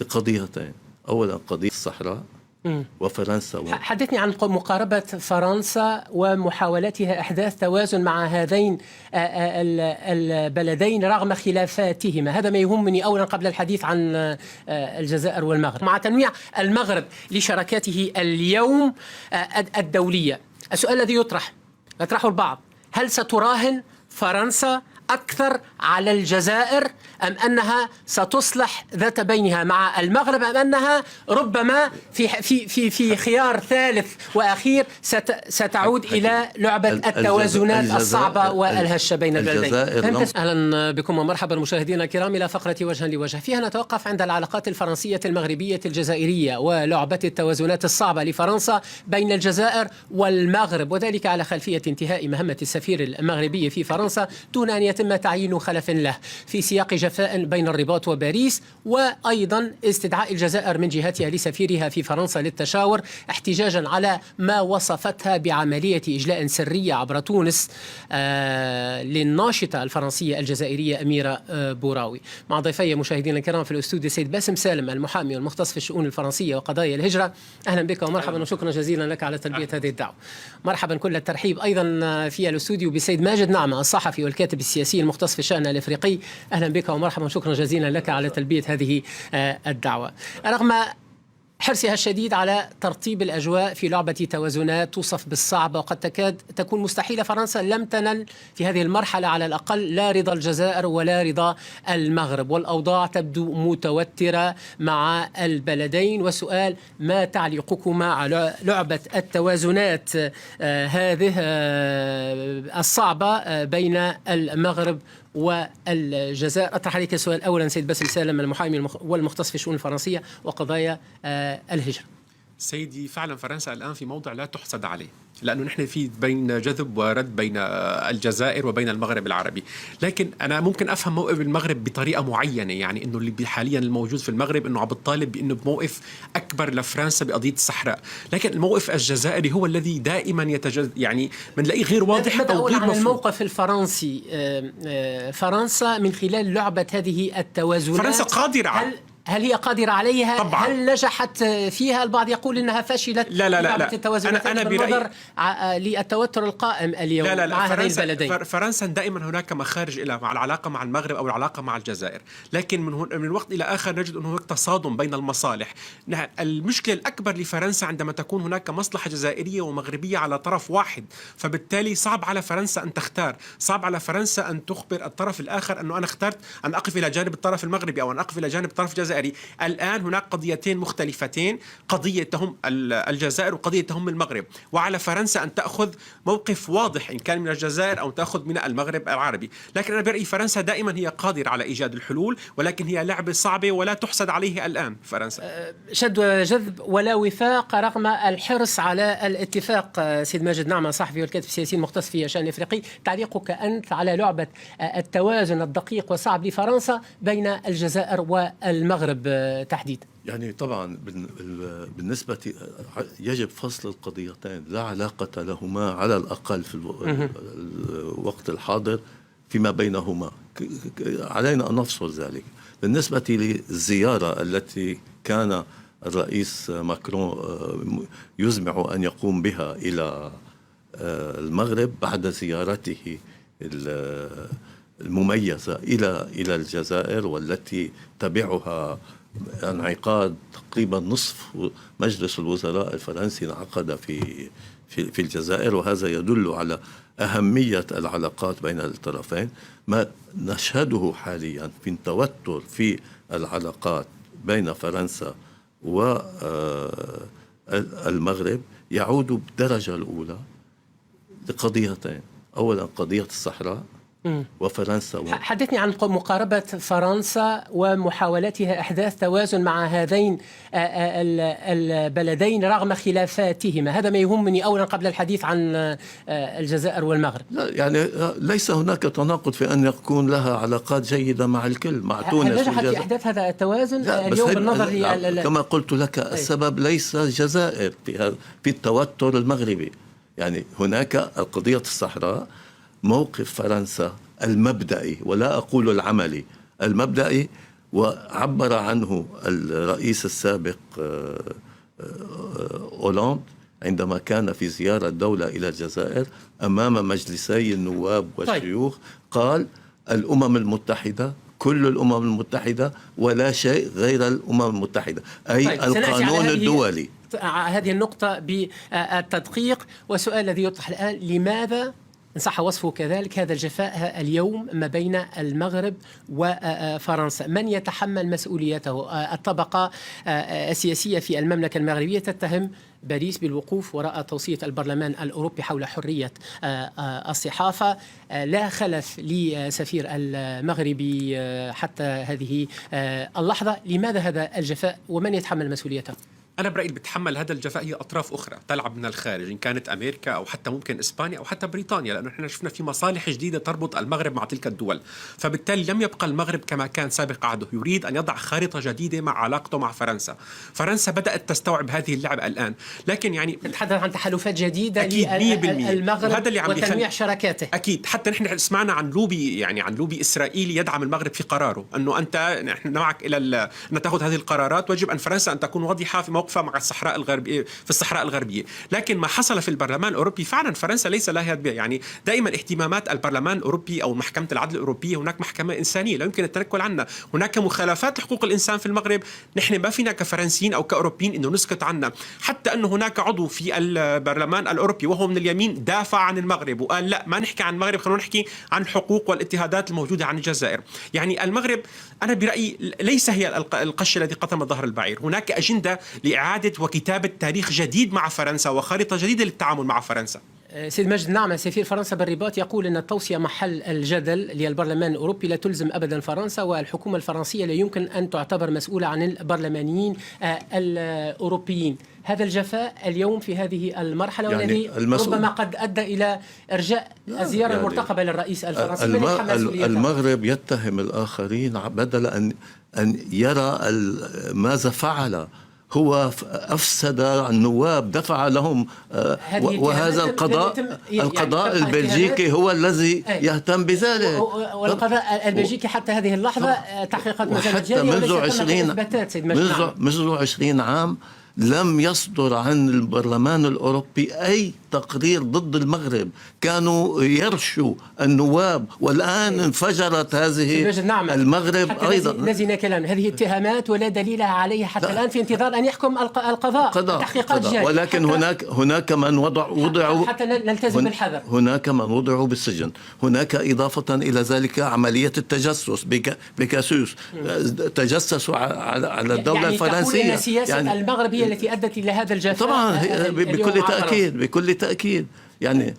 لقضيتين. أولا قضية الصحراء وفرنسا حدثني عن مقاربة فرنسا ومحاولتها إحداث توازن مع هذين البلدين رغم خلافاتهما. هذا ما يهمني أولا قبل الحديث عن الجزائر والمغرب، مع تنويع المغرب لشراكاته اليوم الدولية. السؤال الذي يطرحه البعض: هل ستراهن فرنسا أكثر على الجزائر أم أنها ستصلح ذات بينها مع المغرب، أم أنها ربما في خيار ثالث وأخير ستعود إلى لعبة التوازنات الصعبة والهشة بين البلدين؟ أهلا بكم ومرحبا مشاهدينا الكرام إلى فقرة وجها لوجه، فيها نتوقف عند العلاقات الفرنسية المغربية الجزائرية ولعبة التوازنات الصعبة لفرنسا بين الجزائر والمغرب، وذلك على خلفية انتهاء مهمة السفير المغربي في فرنسا دون أن يتم تعيين خلف له، في سياق جفاء بين الرباط وباريس، وأيضا استدعاء الجزائر من جهتها لسفيرها في فرنسا للتشاور احتجاجا على ما وصفتها بعملية إجلاء سرية عبر تونس للناشطة الفرنسية الجزائرية أميرة بوراوي. مع ضيفي مشاهدينا الكرام في الاستوديو سيد باسم سالم المحامي والمختص في الشؤون الفرنسية وقضايا الهجرة. أهلا بك ومرحبا وشكرا جزيلا لك على تلبية هذه الدعوة. مرحبا كل الترحيب أيضا في الاستوديو بسيد ماجد نعمة الصحفي والكاتب السياسي المختص في الشأن الأفريقي. أهلا بك ومرحبا وشكرا جزيلا لك على تلبية هذه الدعوة. رغم حرصها الشديد على ترطيب الأجواء في لعبة توازنات توصف بالصعبة وقد تكاد تكون مستحيلة، فرنسا لم تنل في هذه المرحلة على الأقل لا رضا الجزائر ولا رضا المغرب، والأوضاع تبدو متوترة مع البلدين. وسؤال: ما تعليقكما على لعبة التوازنات هذه الصعبة بين المغرب والجزائر؟ أطرح عليك السؤال أولا سيد باسم سالم المحامي والمختص في الشؤون الفرنسية وقضايا الهجرة. سيدي، فعلا فرنسا الآن في موضع لا تحسد عليه، لأنه نحن في بين جذب ورد بين الجزائر وبين المغرب العربي. لكن أنا ممكن أفهم موقف المغرب بطريقة معينة، يعني أنه اللي حاليا الموجود في المغرب أنه عم بتطالب بأنه بموقف أكبر لفرنسا بقضية الصحراء، لكن الموقف الجزائري هو الذي دائما يعني بنلاقيه غير واضح أو غير مفهوم. الموقف الفرنسي، فرنسا من خلال لعبة هذه التوازنات فرنسا قادرة هل هي قادرة عليها؟ طبعا. هل نجحت فيها؟ البعض يقول إنها فشلت. لا. التوازنات بالنظر للتوتر القائم اليوم مع هذين البلدين. فرنسا دائما هناك مخارج لها مع العلاقة مع المغرب أو العلاقة مع الجزائر، لكن من وقت إلى آخر نجد أن هناك تصادم بين المصالح. المشكلة الأكبر لفرنسا عندما تكون هناك مصلحة جزائرية ومغربية على طرف واحد، فبالتالي صعب على فرنسا أن تختار، صعب على فرنسا أن تخبر الطرف الآخر أنه أنا اخترت أن أقف إلى جانب الطرف المغربي أو أن أقف إلى جانب الطرف الجزائري. الآن هناك قضيتين مختلفتين، قضية تهم الجزائر وقضية تهم المغرب، وعلى فرنسا أن تأخذ موقف واضح إن كان من الجزائر أو تأخذ من المغرب العربي. لكن أنا برأيي فرنسا دائما هي قادرة على إيجاد الحلول، ولكن هي لعبة صعبة ولا تحسد عليه الآن. فرنسا شد وجذب ولا وفاق رغم الحرص على الاتفاق. سيد ماجد نعمة صحفي والكاتب السياسي المختص في الشأن الأفريقي، تعليقك أنت على لعبة التوازن الدقيق وصعب لفرنسا بين الجزائر والمغرب تحديدا؟ يعني طبعا بالنسبة يجب فصل القضيتين، لا علاقة لهما على الأقل في الوقت الحاضر فيما بينهما، علينا أن نفصل ذلك. بالنسبة للزيارة التي كان الرئيس ماكرون يزمع أن يقوم بها إلى المغرب بعد زيارته المميزة إلى الجزائر، والتي تبعها انعقاد تقريبا نصف مجلس الوزراء الفرنسي انعقد في الجزائر، وهذا يدل على أهمية العلاقات بين الطرفين. ما نشهده حاليا في توتر في العلاقات بين فرنسا والمغرب يعود بالدرجة الأولى لقضيتين. أولا قضية الصحراء وفرنسا حدثني عن مقاربة فرنسا ومحاولتها إحداث توازن مع هذين البلدين رغم خلافاتهما. هذا ما يهمني أولا قبل الحديث عن الجزائر والمغرب. لا يعني ليس هناك تناقض في أن يكون لها علاقات جيدة مع الكل، مع تونس. هل نجحت في إحداث هذا التوازن اليوم بالنظر كما قلت لك السبب ليس الجزائر في التوتر المغربي. يعني هناك القضية الصحراء، موقف فرنسا المبدئي ولا أقول العملي، المبدئي وعبر عنه الرئيس السابق أولاند عندما كان في زيارة دولة إلى الجزائر أمام مجلسي النواب والشيوخ. قال الأمم المتحدة، كل الأمم المتحدة ولا شيء غير الأمم المتحدة، أي القانون الدولي. هذه النقطة بالتدقيق. والسؤال الذي يطرح الآن، لماذا إن صح وصفه كذلك هذا الجفاء اليوم ما بين المغرب وفرنسا؟ من يتحمل مسؤوليته؟ الطبقة السياسية في المملكة المغربية تتهم باريس بالوقوف وراء توصية البرلمان الأوروبي حول حرية الصحافة. لا خلف لسفير المغربي حتى هذه اللحظة. لماذا هذا الجفاء ومن يتحمل مسؤوليته؟ أنا برأيي بتحمل هذا الجفاء هي أطراف أخرى تلعب من الخارج، إن كانت أمريكا أو حتى ممكن إسبانيا أو حتى بريطانيا، لأنه إحنا شفنا في مصالح جديدة تربط المغرب مع تلك الدول. فبالتالي لم يبقى المغرب كما كان سابق عهده، يريد أن يضع خارطة جديدة مع علاقته مع فرنسا. فرنسا بدأت تستوعب هذه اللعبة الآن، لكن يعني نتحدث عن تحالفات جديدة للمغرب وهذا اللي عم وتنويع شراكاته. أكيد. حتى نحن سمعنا عن لوبي، يعني عن لوبي إسرائيلي يدعم المغرب في قراره أنه أنت نحن معك إلى أن تأخذ هذه القرارات، ويجب أن فرنسا أن تكون واضحة في موقفها مع الصحراء في الصحراء الغربية. لكن ما حصل في البرلمان الأوروبي فعلا فرنسا ليس لها يد. يعني دائما اهتمامات البرلمان الأوروبي أو محكمة العدل الأوروبية، هناك محكمة إنسانية لا يمكن التنكل عنها، هناك مخالفات لحقوق الإنسان في المغرب، نحن ما فينا كفرنسيين أو كأوروبيين إنه نسكت عنها. حتى أنه هناك عضو في البرلمان الأوروبي وهو من اليمين دافع عن المغرب وقال لا ما نحكي عن المغرب، خلونا نحكي عن الحقوق والاضطهادات الموجودة عن الجزائر. يعني المغرب أنا برأيي ليس هي القش الذي قطم ظهر البعير، هناك أجندة لإعادة وكتابة تاريخ جديد مع فرنسا وخارطة جديدة للتعامل مع فرنسا. سيد مجد نعمة، سفير فرنسا بالرباط يقول أن التوصية محل الجدل للبرلمان الأوروبي لا تلزم أبدا فرنسا، والحكومة الفرنسية لا يمكن أن تعتبر مسؤولة عن البرلمانيين الأوروبيين. هذا الجفاء اليوم في هذه المرحلة والذي ربما قد أدى إلى إرجاء الزيارة المرتقبة للرئيس الفرنسي. المغرب يتهم الآخرين بدل أن يرى ماذا فعل. هو أفسد النواب، دفع لهم، وهذا القضاء البلجيكي هو الذي يهتم بذلك. والقضاء البلجيكي حتى هذه اللحظة تحقيقات ما زالت جارية منذ 20 عام لم يصدر عن البرلمان الأوروبي أي تقرير ضد المغرب. كانوا يرشوا النواب، والآن انفجرت هذه المغرب أيضا. نزلنا كلام هذه اتهامات ولا دليل عليها حتى الآن، في انتظار أن يحكم القضاء. تحقيقات جارية، ولكن هناك من وضعوا حتى نلتزم بالحذر. هناك من وضعوا بالسجن. هناك إضافة إلى ذلك عملية التجسس بكاسوس، تجسسوا على الدولة الفرنسية. يعني سياسة المغرب هي التي أدت إلى هذا الجفاء. طبعا بكل تأكيد. يعني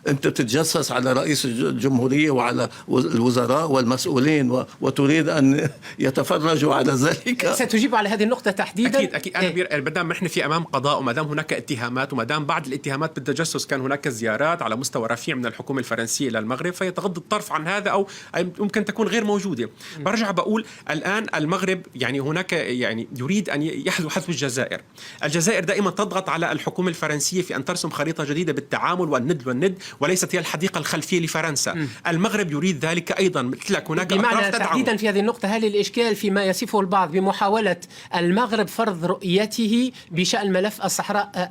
أنت تتجسس على رئيس الجمهورية وعلى الوزراء والمسؤولين وتريد أن يتفرجوا على ذلك. ستجيب على هذه النقطة تحديدا. أكيد. أنا بدام نحن في أمام قضاء، وما دام هناك اتهامات، وما دام بعد الاتهامات بالتجسس كان هناك زيارات على مستوى رفيع من الحكومة الفرنسية إلى المغرب، فيتغض الطرف عن هذا أو ممكن تكون غير موجودة. برجع بقول الآن المغرب يعني هناك يعني يريد أن يحذو حذو الجزائر دائما تضغط على الحكومة الفرنسية في أن ترسم خريطة جديدة بالتعامل والند وليست هي الحديقة الخلفية لفرنسا. المغرب يريد ذلك أيضا. مثل لك هناك بمعنى تحديدا في هذه النقطة، هل الإشكال فيما يصفه البعض بمحاولة المغرب فرض رؤيته بشأن ملف الصحراء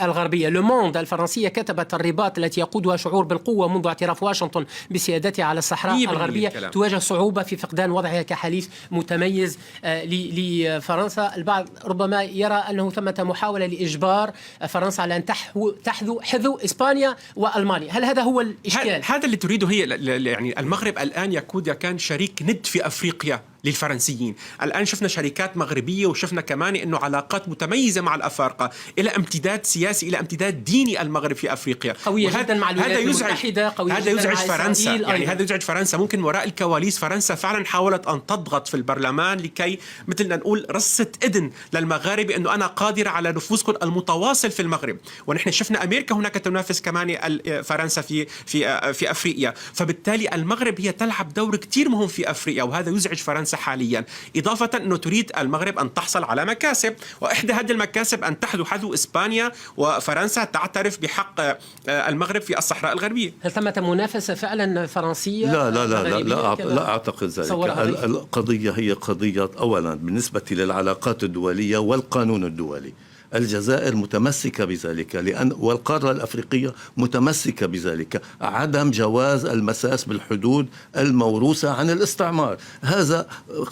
الغربية؟ لو موند الفرنسية كتبت الرباط التي يقودها شعور بالقوة منذ اعتراف واشنطن بسيادتها على الصحراء الغربية تواجه صعوبة في فقدان وضعها كحليف متميز لفرنسا. البعض ربما يرى أنه ثمة محاولة لإجبار فرنسا على أن تحذو حذو إسبانيا وألمانيا. هل هذا هو الإشكال؟ هذا اللي تريده هي يعني المغرب الآن كان شريك ند في أفريقيا للفرنسيين. الآن شفنا شركات مغربية، وشفنا كمان أنه علاقات متميزة مع الأفارقة إلى امتداد سياسي، إلى امتداد ديني المغرب في أفريقيا قوية جدا مع الولايات المتحدة، هذا يزعج فرنسا. يعني هذا يزعج فرنسا. ممكن وراء الكواليس فرنسا فعلا حاولت أن تضغط في البرلمان لكي مثلنا نقول رصة إذن للمغاربة أنه أنا قادرة على نفوذكم المتواصل في المغرب. ونحن شفنا أمريكا هناك تنافس كمان فرنسا في أفريقيا. فبالتالي المغرب هي تلعب دور كتير مهم في أفريقيا، وهذا يزعج فرنسا فرنسا حاليا، إضافة أنه تريد المغرب أن تحصل على مكاسب، وإحدى هذه المكاسب أن حذو إسبانيا وفرنسا تعترف بحق المغرب في الصحراء الغربية. هل ثمة منافسة فعلا فرنسية؟ لا أعتقد ذلك. القضية هي قضية أولا بالنسبة للعلاقات الدولية والقانون الدولي. الجزائر متمسكة بذلك والقارة الأفريقية متمسكة بذلك، عدم جواز المساس بالحدود الموروثة عن الاستعمار. هذا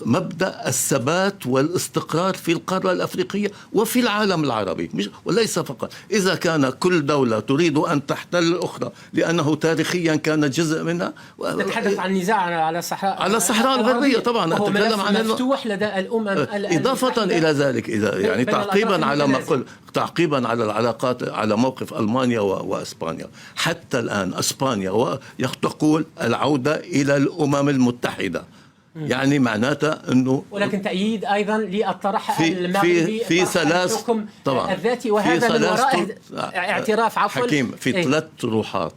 مبدأ الثبات والاستقرار في القارة الأفريقية وفي العالم العربي، وليس فقط. إذا كان كل دولة تريد أن تحتل الأخرى لأنه تاريخيا كانت جزء منها. نتحدث عن نزاع على الصحراء الغربية طبعا، أتكلم عن مفتوح لدى الأمم إضافة إلى ذلك، يعني تعقيبا على العلاقات، على موقف ألمانيا وإسبانيا. حتى الآن إسبانيا تقول العودة إلى الأمم المتحدة، يعني معناتها أنه ولكن تأييد أيضا للطرح المغربي في ثلاث الذاتي، وهذا من وراء اعتراف حكيم في 3 طروحات.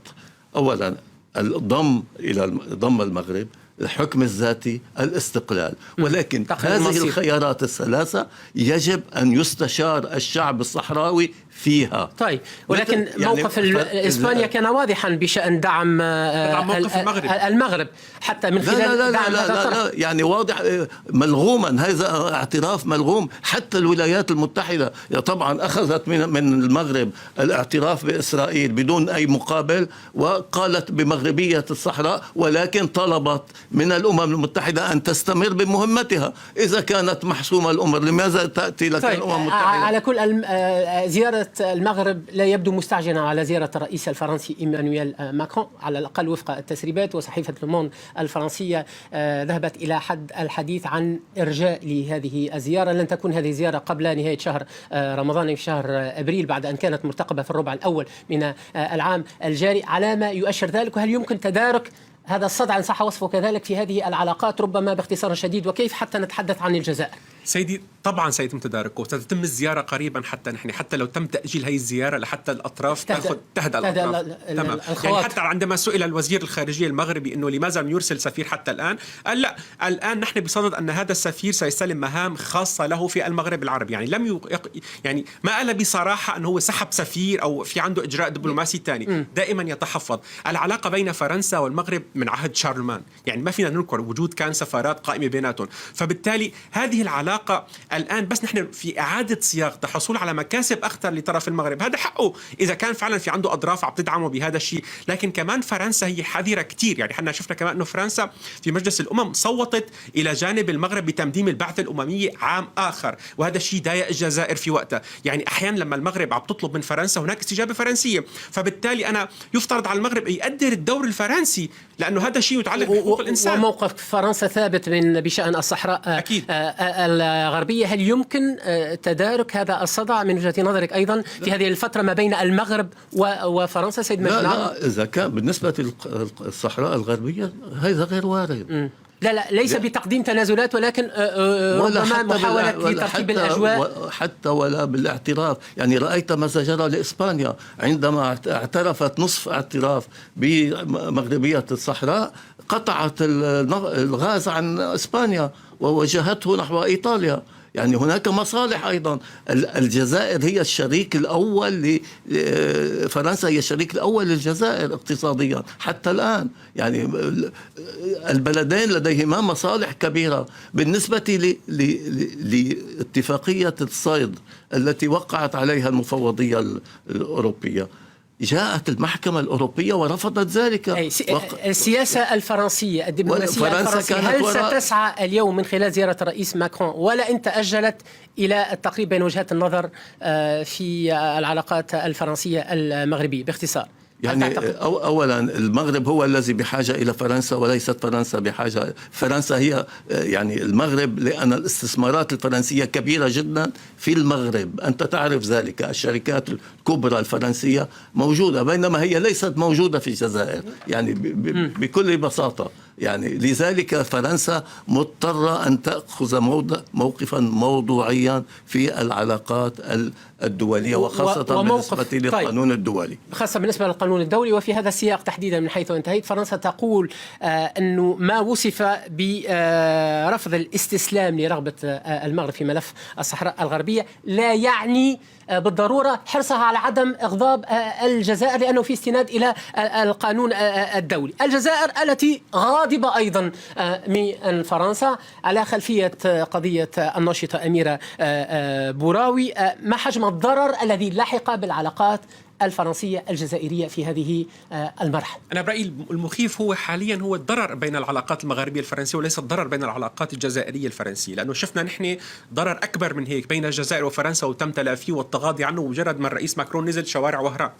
أولا ضم المغرب، الحكم الذاتي، الاستقلال، ولكن هذه الخيارات الثلاثة يجب أن يستشار الشعب الصحراوي فيها. طيب، ولكن موقف إسبانيا كان واضحا بشأن دعم موقف المغرب حتى من خلال دعم هذا الطرح. لا يعني واضح ملغوما، هذا اعتراف ملغوم. حتى الولايات المتحدة طبعا أخذت من المغرب الاعتراف بإسرائيل بدون أي مقابل، وقالت بمغربية الصحراء، ولكن طلبت من الأمم المتحدة أن تستمر بمهمتها. إذا كانت محسومة الأمر لماذا تأتي لك الأمم المتحدة؟ على كل زيارة المغرب لا يبدو مستعجلا على زيارة الرئيس الفرنسي إيمانويل ماكرون، على الأقل وفق التسريبات. وصحيفة لوموند الفرنسية ذهبت إلى حد الحديث عن إرجاء لهذه الزيارة. لن تكون هذه الزيارة قبل نهاية شهر رمضان في شهر أبريل، بعد أن كانت مرتقبة في الربع الأول من العام الجاري، على ما يؤشر ذلك. وهل يمكن تدارك هذا الصدع إن صح وصفه كذلك في هذه العلاقات، ربما باختصار شديد؟ وكيف حتى نتحدث عن الجزائر؟ سيدي طبعا سيتم تداركه، وستتم الزيارة قريبا، حتى لو تم تأجيل هذه الزيارة لحتى الأطراف تهدأ الأطراف. تمام. يعني حتى عندما سئل الوزير الخارجية المغربي أنه لماذا لم يرسل سفير حتى الآن، قال لا، الآن نحن بصدد أن هذا السفير سيستلم مهام خاصة له في المغرب العربي. يعني يعني ما قال بصراحة أنه هو سحب سفير أو في عنده إجراء دبلوماسي ثاني. دائما يتحفظ. العلاقة بين فرنسا والمغرب من عهد شارلمان، يعني ما فينا ننكر وجود كان سفارات قائمة بيناتهم. فبالتالي هذه العلاقة الآن بس نحن في إعادة صياغة تحصل على مكاسب أكثر لطرف المغرب. هذا حقه إذا كان فعلا في عنده أضراف عم تدعمه بهذا الشيء. لكن كمان فرنسا هي حذرة كتير. يعني حنا شفنا كمان أنه فرنسا في مجلس الأمم صوتت إلى جانب المغرب بتمديم البعثة الأممية عام آخر، وهذا الشيء ضايق الجزائر في وقتها. يعني أحيانا لما المغرب عم تطلب من فرنسا هناك استجابة فرنسية، فبالتالي أنا يفترض على المغرب يقدر الدور الفرنسي، لأنه هذا شيء يتعلق بحقوق الإنسان. وموقف فرنسا ثابت بشأن الصحراء أكيد. الغربية. هل يمكن تدارك هذا الصدع من وجهة نظرك أيضا في هذه الفترة ما بين المغرب وفرنسا سيد مجد؟ لا، إذا كان بالنسبة للصحراء الغربية هذا غير وارد. لا ليس بتقديم تنازلات، ولكن ربما محاولة لترتيب الأجواء حتى ولا بالاعتراف. يعني رأيت ما جرى لإسبانيا عندما اعترفت نصف اعتراف بمغربية الصحراء، قطعت الغاز عن إسبانيا ووجهته نحو إيطاليا. يعني هناك مصالح أيضا. الجزائر هي الشريك الأول فرنسا هي الشريك الأول للجزائر اقتصاديا حتى الآن. يعني البلدين لديهما مصالح كبيرة. بالنسبة لاتفاقية الصيد التي وقعت عليها المفوضية الأوروبية، جاءت المحكمة الأوروبية ورفضت ذلك. السياسة الفرنسية الدبلوماسية الفرنسية هل ستسعى اليوم من خلال زيارة الرئيس ماكرون، ولا إن تأجلت إلى التقريب بين وجهات النظر في العلاقات الفرنسية المغربية؟ باختصار، يعني أولا المغرب هو الذي بحاجة إلى فرنسا وليست فرنسا بحاجة. فرنسا هي يعني المغرب، لأن الاستثمارات الفرنسية كبيرة جدا في المغرب. أنت تعرف ذلك. الشركات الكبرى الفرنسية موجودة، بينما هي ليست موجودة في الجزائر يعني بكل بساطة. يعني لذلك فرنسا مضطرة أن تأخذ موقفا موضوعيا في العلاقات الدولية، وخاصة بالنسبة للقانون الدولي. خاصة بالنسبة للقانون الدولي. وفي هذا السياق تحديدا من حيث انتهيت، فرنسا تقول أنه ما وصف برفض الاستسلام لرغبة المغرب في ملف الصحراء الغربية لا يعني بالضرورة حرصها على عدم إغضاب الجزائر، لأنه في استناد إلى القانون الدولي. الجزائر التي غاضبة أيضا من فرنسا على خلفية قضية الناشطة أميرة بوراوي، ما حجم الضرر الذي لحق بالعلاقات الفرنسية الجزائرية في هذه المرحلة؟ أنا برأيي المخيف هو حاليا هو الضرر بين العلاقات المغاربية الفرنسية وليس الضرر بين العلاقات الجزائرية الفرنسية، لأنه شفنا نحن ضرر أكبر من هيك بين الجزائر وفرنسا وتم تلافيه والتغاضي عنه مجرد ما الرئيس ماكرون نزل شوارع وهران.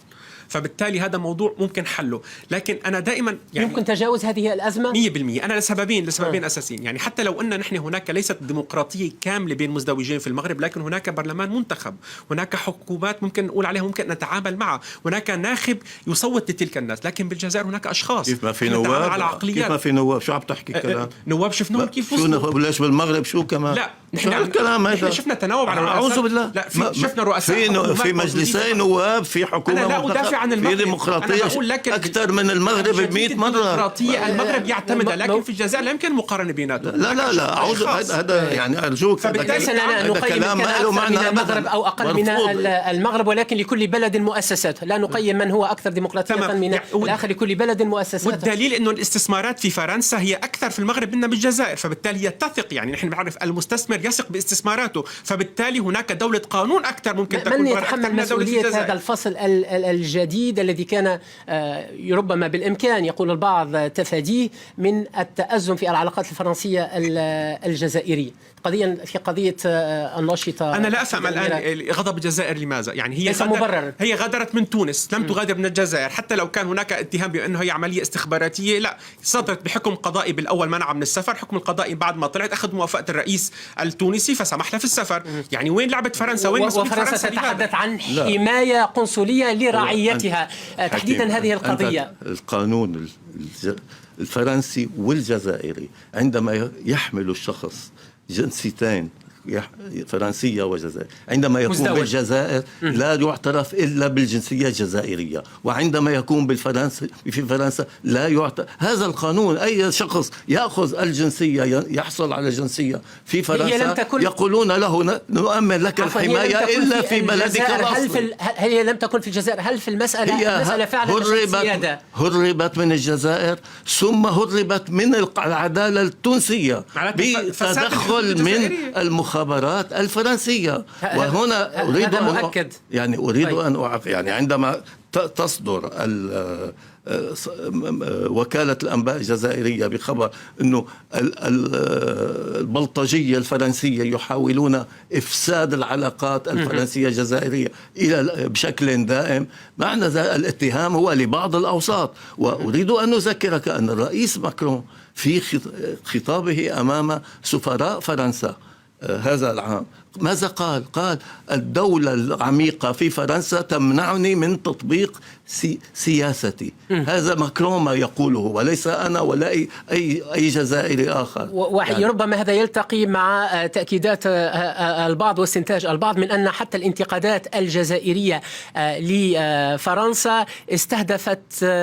فبالتالي هذا موضوع ممكن حله، لكن أنا دائما يعني يمكن تجاوز هذه الأزمة 100%. أنا لسببين أساسيين. يعني حتى لو أن نحن هناك ليست ديمقراطية كاملة بين مزدوجين في المغرب، لكن هناك برلمان منتخب، هناك حكومات ممكن نقول عليها ممكن نتعامل معها، هناك ناخب يصوت لتلك الناس. لكن بالجزائر هناك أشخاص كيف ما في نواب، على عقليات. كيف ما في نواب، شو عم تحكي كلام؟ نواب شفناهم كيف شو وصلوا. ليش بالمغرب شو كمان؟ لا شو الكلام هذا؟ شفنا تناوب على أعوذ بالله. لا شفنا رؤساء في مجلسي نواب، في حكومة، أنا لا أدافع عن المغرب، في ديمقراطية أكثر من المغرب ب100 مرة. الديمقراطية المغرب يعتمدها، لكن في الجزائر لا يمكن مقارنة بيناتهم. لا أعوذ، هذا يعني أرجوك، فبالتالي لا نقيم من أكثر من المغرب أو أقل من المغرب، ولكن لكل بلد مؤسساته. لا نقيم من هو أكثر ديمقراطية من الآخر، لكل بلد مؤسساته. والدليل أنه الاستثمارات في فرنسا هي أكثر في المغرب منا بالجزائر، فبالتالي يتثق. يعني نحن بنعرف المستثمر يثق باستثماراته، فبالتالي هناك دولة قانون أكثر ممكن تكون من يتحمل مسؤولية هذا الفصل الجديد الذي كان ربما بالإمكان يقول البعض تفاديه من التأزم في العلاقات الفرنسية الجزائرية؟ في قضية الناشطة، أنا لا أفهم الآن غضب الجزائر لماذا. يعني هي غادرت من تونس، لم تغادر من الجزائر. حتى لو كان هناك اتهام بأنه هي عملية استخباراتية، لا، صدرت بحكم قضائي بالأول منع من السفر، حكم القضائي بعد ما طلعت أخذ موافقة الرئيس التونسي فسمح لها في السفر. يعني وين لعبة فرنسا؟ وين مسؤولية فرنسا؟ وفرنسا تتحدث عن حماية قنصلية لرعيتها تحديدا هذه القضية. القانون الفرنسي والجزائري عندما يحمل الشخص جنسيتين فرنسية وجزائر، عندما يكون مزدوج بالجزائر لا يعترف إلا بالجنسية الجزائرية، وعندما يكون في فرنسا لا يعترف. هذا القانون أي شخص يأخذ الجنسية يحصل على جنسية في فرنسا يقولون له نؤمن لك الحماية إلا في بلدك الأصلي. هي لم تكن في الجزائر. هل في المسألة فعلا هربت من الجزائر ثم هربت من العدالة التونسية بتدخل من المخابرات الفرنسية. وهنا أريد أن مؤكد. يعني عندما تصدر وكالة الأنباء الجزائرية بخبر أنه البلطجية الفرنسية يحاولون إفساد العلاقات الفرنسية الجزائرية بشكل دائم، معنى الاتهام هو لبعض الأوساط. وأريد أن أذكرك أن الرئيس ماكرون في خطابه أمام سفراء فرنسا هذا العام ماذا قال؟ قال الدولة العميقة في فرنسا تمنعني من تطبيق سياستي. هذا ماكرون ما يقوله، وليس أنا ولا أي جزائري آخر. ربما هذا يلتقي مع تأكيدات البعض واستنتاج البعض من أن حتى الانتقادات الجزائرية لفرنسا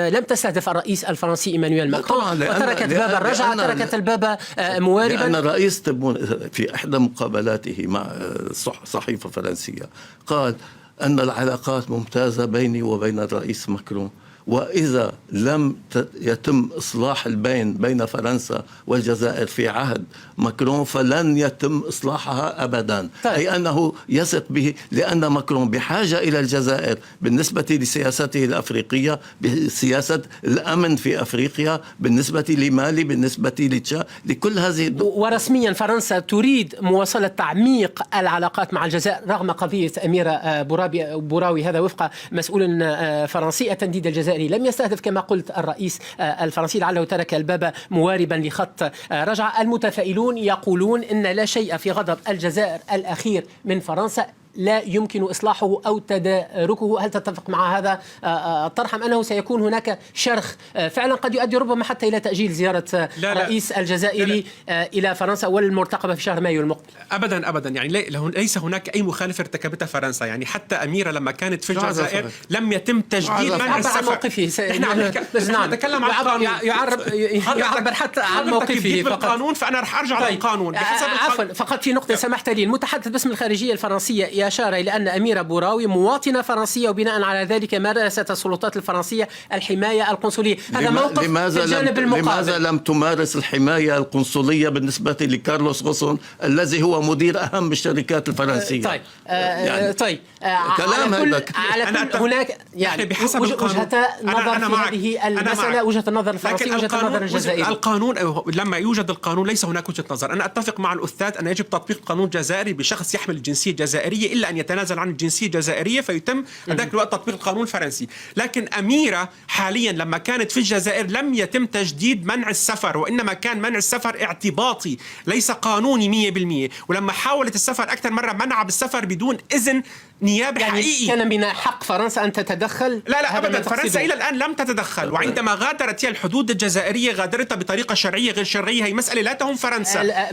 لم تستهدف الرئيس الفرنسي إيمانويل ماكرون، وتركت باب الرجعة، تركت الباب مواربا. لأن الرئيس تبون في إحدى مقابلاته مع صحيفة فرنسية قال أن العلاقات ممتازة بيني وبين الرئيس ماكرون، وإذا لم يتم إصلاح بين فرنسا والجزائر في عهد ماكرون فلن يتم إصلاحها أبدا. أي أنه يثق به، لأن ماكرون بحاجة إلى الجزائر بالنسبة لسياسته الأفريقية، بسياسة الأمن في أفريقيا، بالنسبة لمالي، بالنسبة لتشاد، لكل هذه. ورسميا فرنسا تريد مواصلة تعميق العلاقات مع الجزائر رغم قضية أميرة بوراوي، هذا وفق مسؤول فرنسي. التنديد الجزائري لم يستهدف كما قلت الرئيس الفرنسي، لعله ترك الباب مواربا لخط رجعة. المتفائلون يقولون إن لا شيء في غضب الجزائر الأخير من فرنسا لا يمكن إصلاحه أو تداركه؟ هل تتفق مع هذا الطرح أم أنه سيكون هناك شرخ فعلا قد يؤدي ربما حتى إلى تأجيل زيارة الرئيس الجزائري إلى فرنسا والمرتقبة في شهر مايو المقبل؟ أبدا يعني ليس هناك أي مخالفة ارتكبتها فرنسا. يعني حتى أميرة لما كانت في الجزائر لم يتم تجديد منع السفر. نحن نتكلم عن القانون، يعبر حتى عن موقفه بالقانون، فأنا رح أرجع للقانون. عفوا، فقط في نقطة سمحت لي. المتحدث باسم الخارجية الفرنسية أشار إلى أن أميرة بوراوي مواطنة فرنسية، وبناء على ذلك مارست السلطات الفرنسية الحماية القنصلية. هذا موقف الجانب المقابل. لماذا لم تمارس الحماية القنصلية بالنسبة لكارلوس غوسون الذي هو مدير أهم الشركات الفرنسية؟ طيب طيب كلام على كل هناك يعني بحسب وجهة نظر في هذه المسألة، وجهة النظر الفرنسية وجهة النظر الجزائرية. القانون لما يوجد القانون ليس هناك وجهة نظر. أنا أتفق مع الأستاذ أن يجب تطبيق القانون الجزائري بشخص يحمل الجنسية الجزائرية إلا أن يتنازل عن الجنسية الجزائرية فيتم ذاك الوقت تطبيق القانون الفرنسي. لكن أميرة حاليا لما كانت في الجزائر لم يتم تجديد منع السفر، وإنما كان منع السفر اعتباطي ليس قانوني 100%. ولما حاولت السفر أكثر مرة منع بالسفر بدون إذن نيابي يعني حقيقي. كان من حق فرنسا أن تتدخل؟ لا أبدا، فرنسا إلى الآن لم تتدخل. وعندما غادرت هي الحدود الجزائرية غادرتها بطريقة شرعية غير شرعية. هي مسألة لا تهم فرنسا.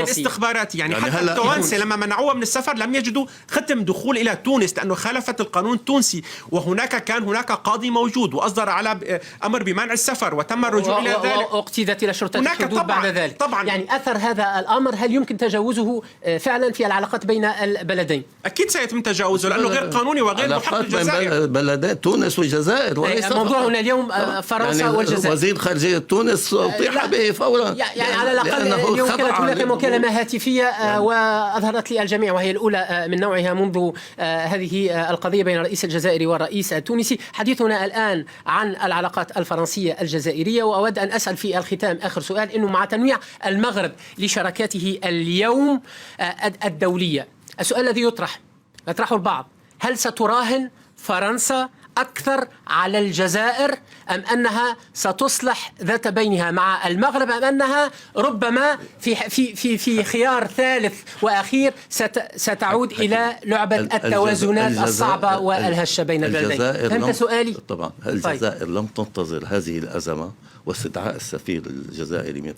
استخباراتي يعني حتى التوانسة لما منعوها من السفر لم يجدوا ختم دخول إلى تونس لأنه خالفت القانون التونسي. وهناك كان هناك قاضي موجود وأصدر على أمر بمنع السفر وتم الرجوع إلى ذلك. واقتيدت إلى شرطة الحدود بعد ذلك. طبعا يعني أثر هذا الأمر هل يمكن تجاوزه فعلا في العلاقات بين البلدين؟ أكيد سيتم تجاوزه لأنه غير قانوني وغير محق الجزائر. بلدين تونس والجزائر وليس موضوعنا اليوم فرنسا يعني والجزائر. وزير خارجية تونس أطيح به فورا. يعني على الأقل اليوم كانت هناك مكالمة هاتفية وأظهرت لي الجميع، وهي الأولى من نوعها منذ هذه القضية بين الرئيس الجزائري والرئيس التونسي. حديثنا الآن عن العلاقات الفرنسية الجزائرية، وأود أن أسأل في الختام آخر سؤال، إنه مع تنويع المغرب لشراكاته اليوم الدولية، السؤال الذي يطرحه البعض: هل ستراهن فرنسا أكثر على الجزائر أم أنها ستصلح ذات بينها مع المغرب، أم أنها ربما في خيار ثالث وأخير ستعود إلى لعبة التوازنات الصعبة والهشة بين البلدين؟ فهمت سؤالي؟ طبعا الجزائر لم تنتظر هذه الأزمة واستدعاء السفير الجزائري من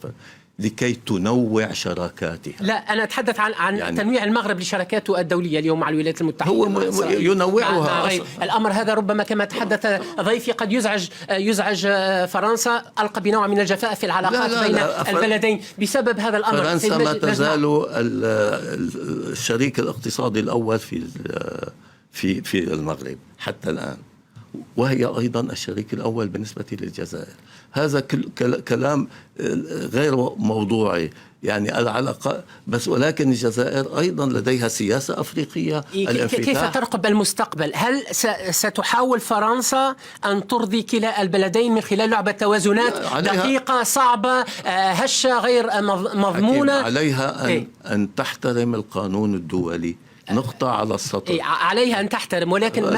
لكي تنوع شراكاتها. لا، أنا أتحدث عن يعني تنويع المغرب لشراكاته الدولية اليوم مع الولايات المتحدة. هو ينوعها. الأمر هذا ربما كما تحدث ضيفي قد يزعج فرنسا، ألقى بنوع من الجفاء في العلاقات بين البلدين بسبب هذا الأمر. فرنسا ما تزال الشريك الاقتصادي الأول في المغرب حتى الآن، وهي أيضا الشريك الأول بالنسبة للجزائر. هذا كلام غير موضوعي، يعني العلاقة بس، ولكن الجزائر أيضا لديها سياسة أفريقية. كيف ترقب المستقبل؟ هل ستحاول فرنسا أن ترضي كلا البلدين من خلال لعبة توازنات دقيقة صعبة هشة غير مضمونة؟ عليها أن تحترم القانون الدولي نقطة على السطر. عليها أن تحترم، ولكن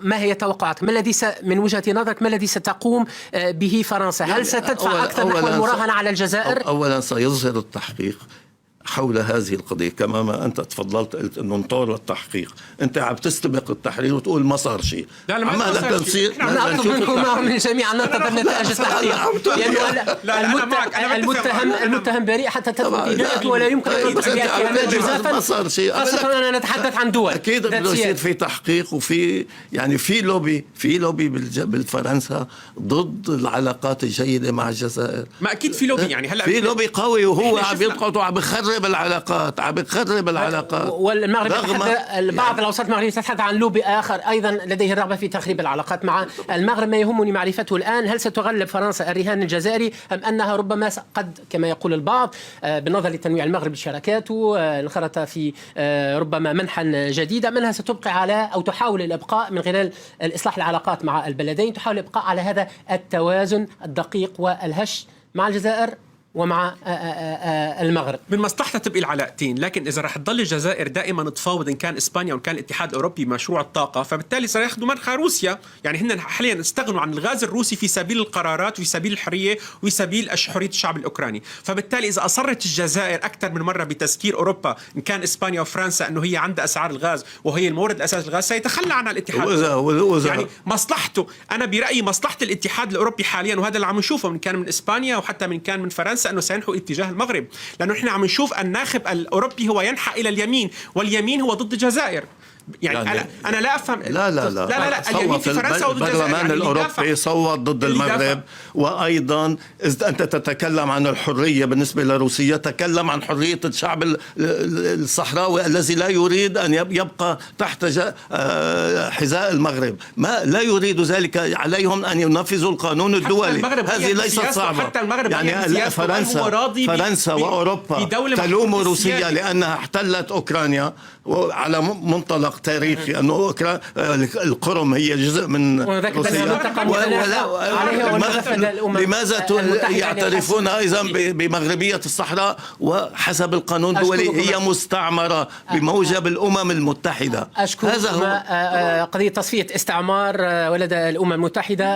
ما هي توقعاتك؟ ما الذي من وجهة نظرك ما الذي ستقوم به فرنسا؟ هل ستدفع أكثر نحو المراهنة على الجزائر؟ أولا سيظهر التحقيق حول هذه القضية، كما ما أنت تفضلت قلت أنه نطور التحقيق. أنت عم تستبق التحرير وتقول ما صار شيء. لا ما صار شيء. أنا أطلب منكم من جميعا أن ننتظر نتائج التحقيق، لأنه المتهم بريء حتى تثبت إدانته ولا يمكن أن تطلق بأتهامات جزافا. ما صار شيء، خاصة أننا نتحدث عن دول. أكيد بده يصير في تحقيق، وفي يعني في لوبي بالفرنسا ضد العلاقات الجيدة مع الجزائر. ما أكيد في لوبي، يعني هلا في لوبي قوي وهو عم يضغط وعم بخرب العلاقات. والمغرب بعض الأوساط المغربية تتحدث عن لوبي آخر أيضا لديه الرغبة في تخريب العلاقات مع المغرب. ما يهمني معرفته الآن: هل ستغلب فرنسا الرهان الجزائري أم أنها ربما قد كما يقول البعض بالنظر لتنويع المغرب لشراكاته انخرط في ربما منحا جديدا، منها ستبقى على أو تحاول الإبقاء من خلال الإصلاح العلاقات مع البلدين، تحاول الإبقاء على هذا التوازن الدقيق والهش مع الجزائر ومع المغرب. من مصلحتها تبقي العلاقتين، لكن اذا رح تضل الجزائر دائما تفاوض ان كان اسبانيا وان كان الاتحاد الاوروبي بمشروع الطاقه، فبالتالي سياخذوا منخى روسيا. يعني هن حاليا استغنوا عن الغاز الروسي في سبيل القرارات وفي سبيل الحريه وفي سبيل حريه الشعب الاوكراني. فبالتالي اذا اصرت الجزائر اكثر من مره بتذكير اوروبا ان كان اسبانيا وفرنسا انه هي عندها اسعار الغاز وهي المورد الاساسي للغاز، سيتخلى عنها الاتحاد الأوروبي. يعني مصلحته، انا برايي مصلحه الاتحاد الاوروبي حاليا، وهذا اللي عم نشوفه من كان من اسبانيا وحتى من كان من فرنسا، انه سينحو اتجاه المغرب، لانه احنا عم نشوف الناخب الاوروبي هو ينحى الى اليمين، واليمين هو ضد الجزائر. يعني أنا لا أفهم. لا اليمين في فرنسا وضد الجزائر. البرلمان الأوروبي صوت ضد المغرب. وأيضا إذا أنت تتكلم عن الحرية بالنسبة لروسيا، تكلم عن حرية الشعب الصحراوي الذي لا يريد أن يبقى تحت حذاء المغرب. ما لا يريد ذلك، عليهم أن ينفذوا القانون الدولي. هذه ليست صعبة. حتى المغرب يعني فرنسا وأوروبا تلوم روسيا لأنها احتلت أوكرانيا على منطلق تاريخي أنه القرم هي جزء من روسيا. لماذا يعترفون أيضا بمغربية الصحراء وحسب القانون الدولي هي مستعمرة بموجب الأمم المتحدة؟ هذا هو قضية تصفية استعمار ولدى الأمم المتحدة،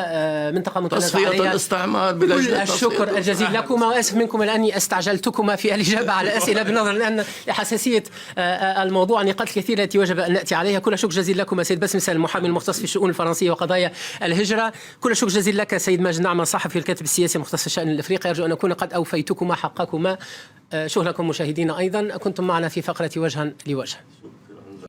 منطقة متنازع عليها. تصفية الاستعمار كل الشكر الجزيل لكما، وأسف منكم لأني استعجلتكما في الإجابة على أسئلة بالنظر لأن حساسية الموضوع نقاط كثيرة التي وجب أن نأتي عليها. كل شكر جزيل لكم سيد باسم سالم، المحامي المختص في الشؤون الفرنسية وقضايا الهجرة. كل شكر جزيل لك سيد ماجد نعمة، صحفي الكاتب السياسي المختص في الشأن الأفريقي. أرجو أن أكون قد أوفيتكما حقكما. شكرا لكم مشاهدينا، أيضا كنتم معنا في فقرة وجها لوجه.